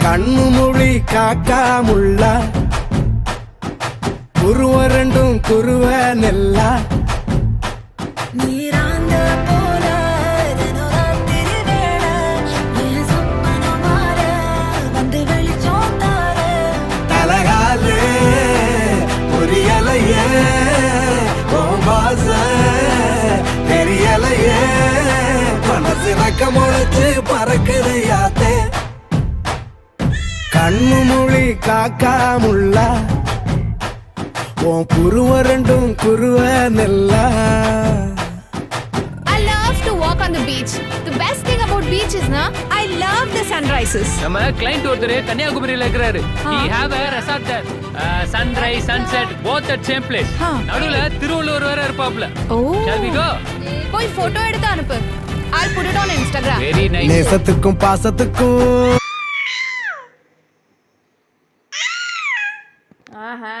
கண்ணு மொழி காக்காமுள்ள குருவ ரெண்டும் குருவ நெல்லா நீராந்த போல தினராத்திரி வேளை என் சொப்பனம் மாற வந்து வெளிச்சம் தார தலகாலே புரியலையே பாச தெரியலையே மனசு ரக்க முளைச்சு பறக்குது யாத்தே கண்ணு மொழி காக்காமுள்ள உன் குருவ ரெண்டும் குருவ நெல்லா. I love to walk on the beach. The best thing about beach is I love the sunrises. நம்ம client ஒருத்தர் கன்னியாகுமரியில இருக்கிறாரு. He have a resort there. Sunrise, sunset, both at same place. நடுவுல திருவள்ளுவர் வேற இருப்பாப்ல. Oh. Shall we go? போய் photo எடுத்து அனுப்பு. I'll put it on Instagram. Very nice. நேசத்துக்கும் பாசத்துக்கும் Aha